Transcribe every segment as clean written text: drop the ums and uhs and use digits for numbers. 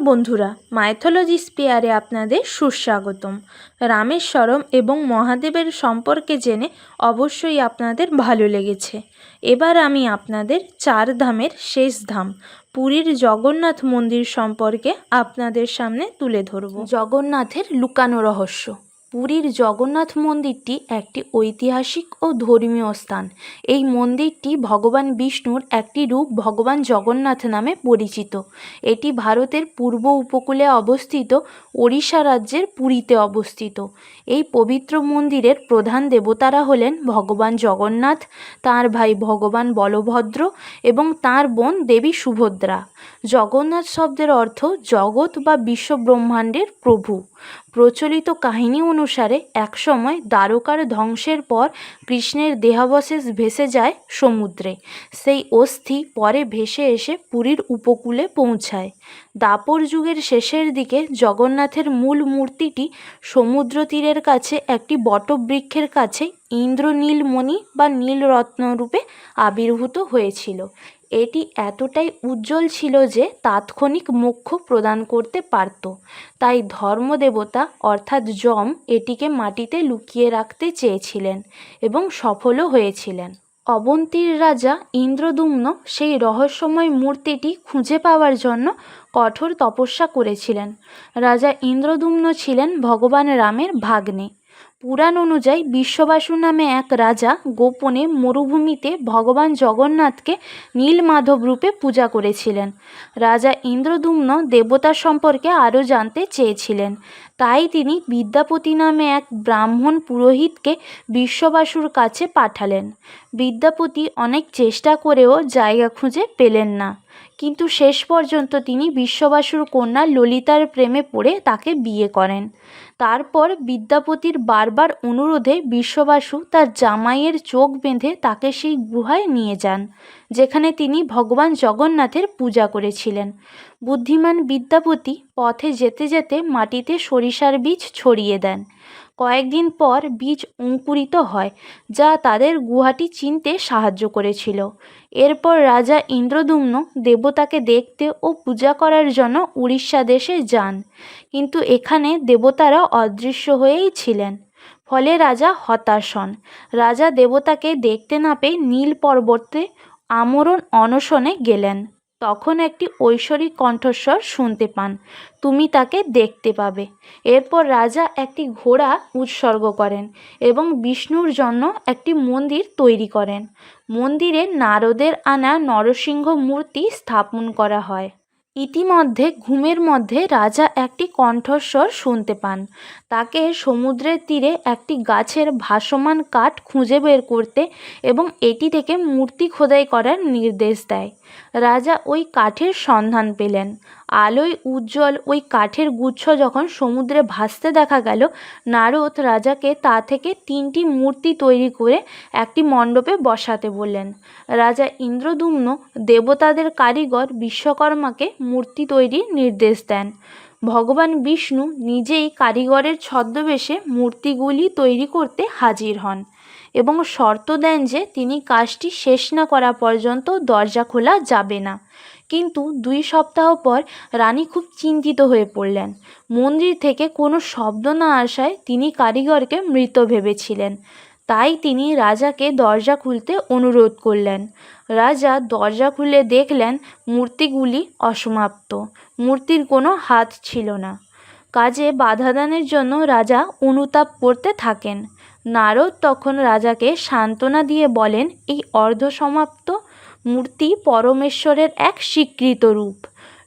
বন্ধুরা, মাইথোলজি স্পেয়ারে আপনাদের সুস্বাগতম। রামেশ্বরম এবং মহাদেবের সম্পর্কে জেনে অবশ্যই আপনাদের ভালো লেগেছে। এবার আমি আপনাদের 4 ধামের শেষ ধাম পুরীর জগন্নাথ মন্দির সম্পর্কে আপনাদের সামনে তুলে ধরব। জগন্নাথের লুকানো রহস্য। পুরীর জগন্নাথ মন্দিরটি একটি ঐতিহাসিক ও ধর্মীয় স্থান। এই মন্দিরটি ভগবান বিষ্ণুর একটি রূপ ভগবান জগন্নাথ নামে পরিচিত। এটি ভারতের পূর্ব উপকূলে অবস্থিত ওড়িশা রাজ্যের পুরীতে অবস্থিত। এই পবিত্র মন্দিরের প্রধান দেবতারা হলেন ভগবান জগন্নাথ, তাঁর ভাই ভগবান বলভদ্র এবং তাঁর বোন দেবী সুভদ্রা। জগন্নাথ শব্দের অর্থ জগৎ বা বিশ্বব্রহ্মাণ্ডের প্রভু। প্রচলিত কাহিনী অনুসারে একসময় দ্বারকার ধ্বংসের পর কৃষ্ণের দেহাবশেষ ভেসে যায় সমুদ্রে। সেই অস্থি পরে ভেসে এসে পুরীর উপকূলে পৌঁছায়। দ্বাপর যুগের শেষের দিকে জগন্নাথের মূল মূর্তিটি সমুদ্র তীরের কাছে একটি বটবৃক্ষের কাছে ইন্দ্রনীলমণি বা নীলরত্ন রূপে আবির্ভূত হয়েছিল। এটি এতটাই উজ্জ্বল ছিল যে তাৎক্ষণিক মোক্ষ প্রদান করতে পারত। তাই ধর্মদেবতা অর্থাৎ যম এটিকে মাটিতে লুকিয়ে রাখতে চেয়েছিলেন এবং সফলও হয়েছিলেন। অবন্তীর রাজা ইন্দ্রদ্যুম্ন সেই রহস্যময় মূর্তিটি খুঁজে পাওয়ার জন্য কঠোর তপস্যা করেছিলেন। রাজা ইন্দ্রদ্যুম্ন ছিলেন ভগবান রামের ভাগ্নে। পুরাণ অনুযায়ী বিশ্ববাসু নামে এক রাজা গোপনে মরুভূমিতে ভগবান জগন্নাথকে নীলমাধব রূপে পূজা করেছিলেন। রাজা ইন্দ্রদ্যুম্ন দেবতা সম্পর্কে আরও জানতে চেয়েছিলেন। তাই তিনি বিদ্যাপতি নামে এক ব্রাহ্মণ পুরোহিতকে বিশ্ববাসুর কাছে পাঠালেন। বিদ্যাপতি অনেক চেষ্টা করেও জায়গা খুঁজে পেলেন না, কিন্তু শেষ পর্যন্ত তিনি বিশ্ববাসুর কন্যা ললিতার প্রেমে পড়ে তাকে বিয়ে করেন। তারপর বিদ্যাপতির বারবার অনুরোধে বিশ্ববাসু তার জামাইয়ের চোখ বেঁধে তাকে সেই গুহায় নিয়ে যান, যেখানে তিনি ভগবান জগন্নাথের পূজা করেছিলেন। বুদ্ধিমান বিদ্যাপতি পথে যেতে যেতে মাটিতে সরিষার বীজ ছড়িয়ে দেন। কয়েকদিন পর বীজ অঙ্কুরিত হয়, যা তাদের গুহাটি চিনতে সাহায্য করেছিল। এরপর রাজা ইন্দ্রদ্যুম্ন দেবতাকে দেখতে ও পূজা করার জন্য উড়িষ্যা দেশে যান, কিন্তু এখানে দেবতারা অদৃশ্য হয়েই ছিলেন। ফলে রাজা হতাশ হন। রাজা দেবতাকে দেখতে না পেয়ে নীল পর্বতে আমরণ অনশনে গেলেন। তখন একটি ঐশ্বরিক কণ্ঠস্বর শুনতে পান, তুমি তাকে দেখতে পাবে। এরপর রাজা একটি ঘোড়া উৎসর্গ করেন এবং বিষ্ণুর জন্য একটি মন্দির তৈরি করেন। মন্দিরে নারদের আনা নরসিংহ মূর্তি স্থাপন করা হয়। ইতিমধ্যে ঘুমের মধ্যে রাজা একটি কণ্ঠস্বর শুনতে পান। তাকে সমুদ্রের তীরে একটি গাছের ভাসমান কাঠ খুঁজে বের করতে এবং এটি থেকে মূর্তি খোদাই করার নির্দেশ দেয়। রাজা ওই কাঠের সন্ধান পেলেন। আলোয় উজ্জ্বল ওই কাঠের গুচ্ছ যখন সমুদ্রে ভাসতে দেখা গেল, নারদ রাজাকে তা থেকে 3টি মূর্তি তৈরি করে একটি মণ্ডপে বসাতে বললেন। রাজা ইন্দ্রদ্যুম্ন দেবতাদের কারিগর বিশ্বকর্মাকে মূর্তি তৈরির নির্দেশ দেন। ভগবান বিষ্ণু নিজেই কারিগরের ছদ্মবেশে মূর্তিগুলি তৈরি করতে হাজির হন এবং শর্ত দেন যে তিনি কাজটি শেষ না করা পর্যন্ত দরজা খোলা যাবে না। কিন্তু 2 সপ্তাহ পর রানী খুব চিন্তিত হয়ে পড়লেন। মন্দির থেকে কোনো শব্দ না আসায় তিনি কারিগরকে মৃত ভেবেছিলেন। তাই তিনি রাজাকে দরজা খুলতে অনুরোধ করলেন। রাজা দরজা খুলে দেখলেন মূর্তিগুলি অসমাপ্ত। মূর্তির কোনো হাত ছিল না। কাজে বাধাদানের জন্য রাজা অনুতাপ করতে থাকেন। নারদ তখন রাজাকে সান্ত্বনা দিয়ে বলেন, এই অর্ধসমাপ্ত মূর্তি পরমেশ্বরের এক স্বীকৃত রূপ।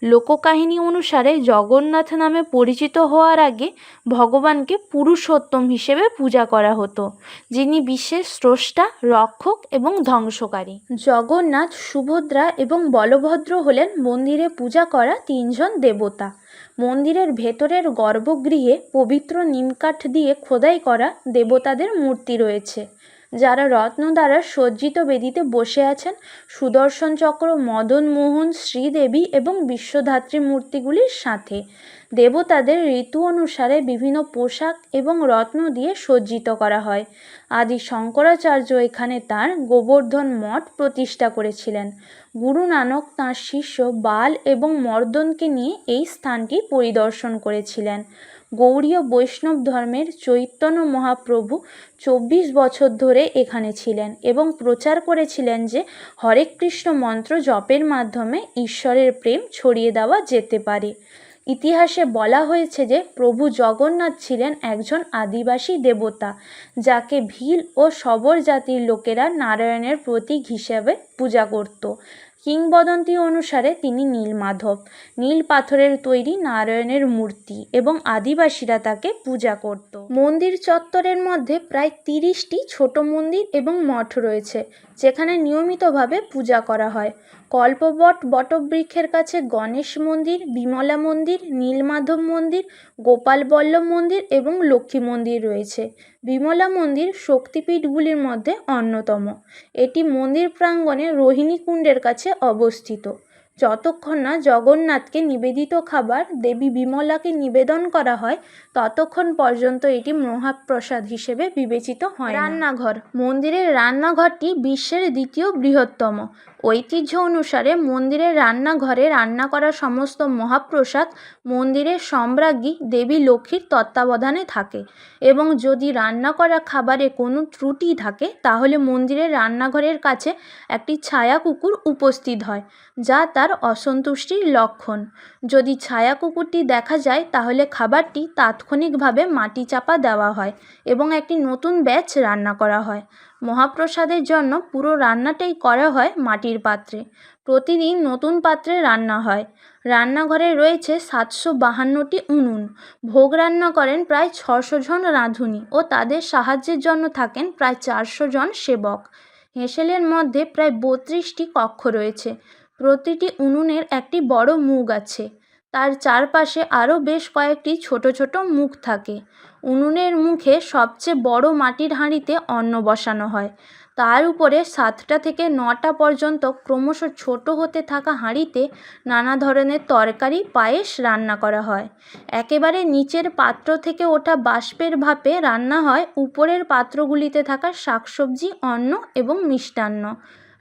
লোককাহিনী অনুসারে জগন্নাথ নামে পরিচিত হওয়ার আগে ভগবানকে পুরুষোত্তম হিসেবে পূজা করা হতো, যিনি বিশ্বের স্রষ্টা, রক্ষক এবং ধ্বংসকারী। জগন্নাথ, সুভদ্রা এবং বলভদ্র হলেন মন্দিরে পূজা করা 3 জন দেবতা। মন্দিরের ভেতরের গর্ভগৃহে পবিত্র নিমকাঠ দিয়ে খোদাই করা দেবতাদের মূর্তি রয়েছে, যারা রত্ন দ্বারা সজ্জিত বেদিতে বসে আছেন। সুদর্শন চক্র, মদন মোহন, শ্রীদেবী এবং বিশ্বধাত্রী মূর্তিগুলির সাথে, দেবতাদের ঋতু অনুসারে বিভিন্ন পোশাক এবং রত্ন দিয়ে সজ্জিত করা হয়। আদি শঙ্করাচার্য এখানে তাঁর গোবর্ধন মঠ প্রতিষ্ঠা করেছিলেন। গুরু নানক তাঁর শিষ্য বাল এবং মর্দনকে নিয়ে এই স্থানটি পরিদর্শন করেছিলেন। গৌড়ীয় বৈষ্ণব ধর্মের চৈতন্য মহাপ্রভু 24 বছর ধরে এখানে ছিলেন এবং প্রচার করেছিলেন যে হরে কৃষ্ণ মন্ত্র জপের মাধ্যমে ঈশ্বরের প্রেম ছড়িয়ে দেওয়া যেতে পারে। ইতিহাসে বলা হয়েছে যে প্রভু জগন্নাথ ছিলেন একজন আদিবাসী দেবতা, যাকে ভিল ও শবর জাতির লোকেরা নারায়ণের প্রতীক হিসেবে পূজা করত। কিংবদন্তি অনুসারে তিনি নীলমাধব, নীল পাথরের তৈরি নারায়ণের মূর্তি, এবং আদিবাসীরা তাকে পূজা করত। মন্দির চত্বরের মধ্যে প্রায় 30টি ছোট মন্দির এবং মঠ রয়েছে, যেখানে নিয়মিতভাবে পূজা করা হয়। কল্পবট বটবৃক্ষের কাছে গণেশ মন্দির, বিমলা মন্দির, নীলমাধব মন্দির, গোপাল বল্লভ মন্দির এবং লক্ষ্মী মন্দির রয়েছে। বিমলা মন্দির শক্তিপীঠগুলির মধ্যে অন্যতম। এটি মন্দির প্রাঙ্গণে রোহিণী কুণ্ডের কাছে অবস্থিত। যতক্ষণ না জগন্নাথকে নিবেদিত খাবার দেবী বিমলাকে নিবেদন করা হয়, ততক্ষণ পর্যন্ত এটি মহাপ্রসাদ হিসেবে বিবেচিত হয় না। রান্নাঘর। মন্দিরের রান্নাঘরটি বিশ্বের দ্বিতীয় বৃহত্তম। ঐতিহ্য অনুসারে মন্দিরের রান্নাঘরে রান্না করা সমস্ত মহাপ্রসাদ মন্দিরের সম্রাজ্ঞী দেবী লক্ষ্মীর তত্ত্বাবধানে থাকে, এবং যদি রান্না করা খাবারে কোনো ত্রুটি থাকে তাহলে মন্দিরের রান্নাঘরের কাছে একটি ছায়া কুকুর উপস্থিত হয়, যা তার অসন্তুষ্টির লক্ষণ। যদি ছায়া কুকুরটি দেখা যায় তাহলে খাবারটি তাৎক্ষণিকভাবে মাটি চাপা দেওয়া হয় এবং একটি নতুন ব্যাচ রান্না করা হয়। মহাপ্রসাদের জন্য পুরো রান্নাটাই করা হয় মাটির পাত্রে। প্রতিদিন নতুন পাত্রে রান্না হয়। রান্নাঘরে রয়েছে 752টি উনুন। ভোগ রান্না করেন প্রায় 600 জন রাঁধুনি ও তাদের সাহায্যের জন্য থাকেন প্রায় 400 জন সেবক। হেঁসেলের মধ্যে প্রায় 32টি কক্ষ রয়েছে। প্রতিটি উনুনের একটি বড় মুখ আছে। তার চারপাশে আরও বেশ কয়েকটি ছোট ছোট মুখ থাকে। উনুনের মুখে সবচেয়ে বড় মাটির হাঁড়িতে অন্ন বসানো হয়। তার উপরে 7টা থেকে 9টা পর্যন্ত ক্রমশ ছোট হতে থাকা হাঁড়িতে নানা ধরনের তরকারি, পায়েস রান্না করা হয়। একেবারে নিচের পাত্র থেকে ওঠা বাষ্পের ভাপে রান্না হয় উপরের পাত্রগুলিতে থাকা শাকসবজি, অন্ন এবং মিষ্টান্ন।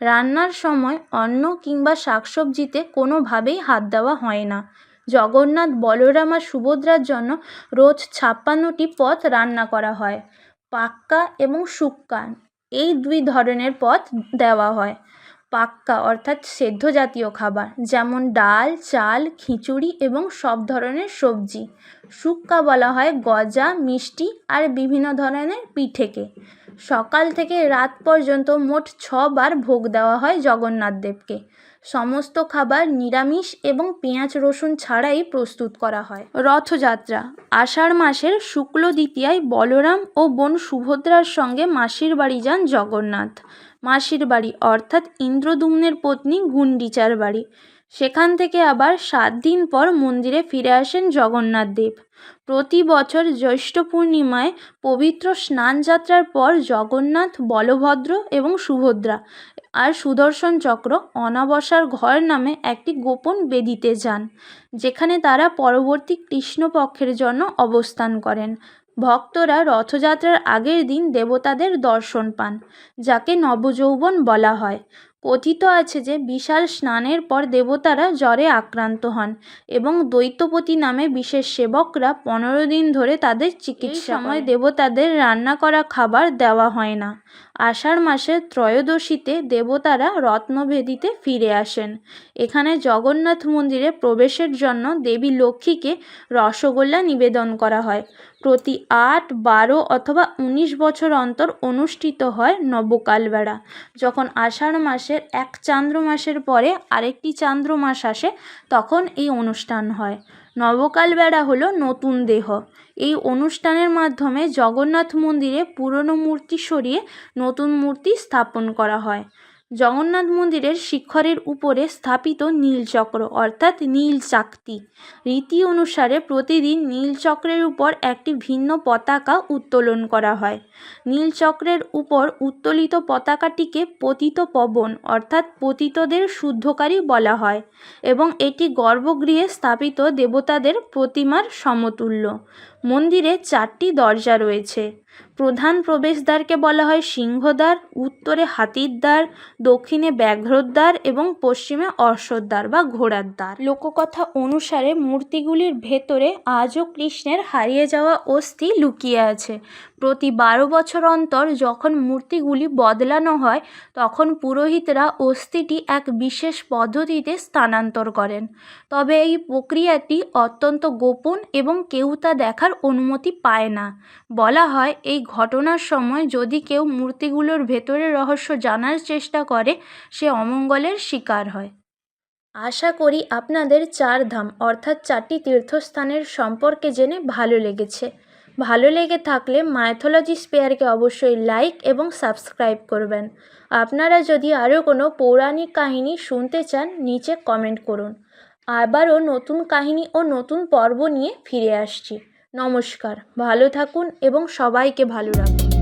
রান্নার সময় অন্ন কিংবা শাকসবজিতে কোনোভাবেই হাত দেওয়া হয় না। জগন্নাথ, বলরাম আর সুভদ্রার জন্য রোজ 56টি পদ রান্না করা হয়। পাক্কা এবং শুক্কা এই 2 ধরনের পদ দেওয়া হয়। পাক্কা অর্থাৎ সেদ্ধ জাতীয় খাবার, যেমন ডাল, চাল, খিচুড়ি এবং সব ধরনের সবজি। শুক্কা বলা হয় গজা, মিষ্টি আর বিভিন্ন ধরনের পিঠেকে। সকাল থেকে রাত পর্যন্ত মোট 6 বার ভোগ দেওয়া হয় জগন্নাথ দেবকে। সমস্ত খাবার নিরামিষ এবং পেঁয়াজ রসুন ছাড়াই প্রস্তুত করা হয়। রথযাত্রা। আষাঢ় মাসের শুক্ল দ্বিতীয়ায় বলরাম ও বোন সুভদ্রার সঙ্গে মাসির বাড়ি যান জগন্নাথ। মাসির বাড়ি অর্থাৎ ইন্দ্রদ্যুম্নের পত্নী গুন্ডিচার বাড়ি। সেখান থেকে আবার 7 দিন পর মন্দিরে ফিরে আসেন জগন্নাথ দেব। প্রতি বছর জ্যৈষ্ঠ পূর্ণিমায় পবিত্র স্নান যাত্রার পর জগন্নাথ, বলভদ্র এবং সুভদ্রা আর সুদর্শন চক্র অনাবসার ঘর নামে একটি গোপন বেদিতে যান, যেখানে তারা পরবর্তী কৃষ্ণপক্ষের জন্য অবস্থান করেন। ভক্তরা রথযাত্রার আগের দিন দেবতাদের দর্শন পান, যাকে নবযৌবন বলা হয়। কথিত আছে যে বিশাল স্নানের পর দেবতারা জ্বরে আক্রান্ত হন এবং দৈত্যপতি নামে বিশেষ সেবকরা 15 দিন ধরে তাদের চিকিৎসা করেন। দেবতাদের রান্না করা খাবার দেওয়া হয় না। আষাঢ় মাসের ত্রয়োদশীতে দেবতারা রত্নভেদিতে ফিরে আসেন। এখানে জগন্নাথ মন্দিরে প্রবেশের জন্য দেবী লক্ষ্মীকে রসগোল্লা নিবেদন করা হয়। প্রতি 8, 12 অথবা 19 বছর অন্তর অনুষ্ঠিত হয় নবকাল বেড়া, যখন আষাঢ় মাসের এক চান্দ্র মাসের পরে আরেকটি চান্দ্র মাস আসে, তখন এই অনুষ্ঠান হয়। নবকাল বেড়া হলো নতুন দেহ। এই অনুষ্ঠানের মাধ্যমে জগন্নাথ মন্দিরে পুরনো মূর্তি সরিয়ে নতুন মূর্তি স্থাপন করা হয়। জগন্নাথ মন্দিরের শিখরের উপরে স্থাপিত নীলচক্র অর্থাৎ নীল চাকতি রীতি অনুসারে প্রতিদিন নীলচক্রের উপর একটি ভিন্ন পতাকা উত্তোলন করা হয়। নীলচক্রের উপর উত্তোলিত পতাকাটিকে পতিত পবন অর্থাৎ পতিতদের শুদ্ধকারী বলা হয় এবং এটি গর্ভগৃহে স্থাপিত দেবতাদের প্রতিমার সমতুল্য। মন্দিরে 4টি দরজা রয়েছে। প্রধান প্রবেশদ্বারকে বলা হয় সিংহদ্বার, উত্তরে হাতির দ্বার, দক্ষিণে ব্যাঘ্রদ্বার এবং পশ্চিমে অশ্বদ্বার বা ঘোড়ার দ্বার। লোককথা অনুসারে মূর্তিগুলির ভেতরে আজও কৃষ্ণের হারিয়ে যাওয়া অস্থি লুকিয়ে আছে। প্রতি 12 বছর অন্তর যখন মূর্তিগুলি বদলানো হয় তখন পুরোহিতরা অস্থিটি এক বিশেষ পদ্ধতিতে স্থানান্তর করেন। তবে এই প্রক্রিয়াটি অত্যন্ত গোপন এবং কেউ তা দেখার অনুমতি পায় না। বলা হয় এই ঘটনার সময় যদি কেউ মূর্তিগুলোর ভেতরের রহস্য জানার চেষ্টা করে সে অমঙ্গলের শিকার হয়। আশা করি আপনাদের 4 ধাম অর্থাৎ 4টি তীর্থস্থানের সম্পর্কে জেনে ভালো লেগেছে। ভালো লেগে থাকলে মাইথোলজি স্পেয়ারকে অবশ্যই লাইক এবং সাবস্ক্রাইব করবেন। আপনারা যদি আরও কোনো পৌরাণিক কাহিনী শুনতে চান নিচে কমেন্ট করুন। আবারও নতুন কাহিনী ও নতুন পর্ব নিয়ে ফিরে আসছি। নমস্কার, ভালো থাকুন এবং সবাইকে ভালো রাখুন।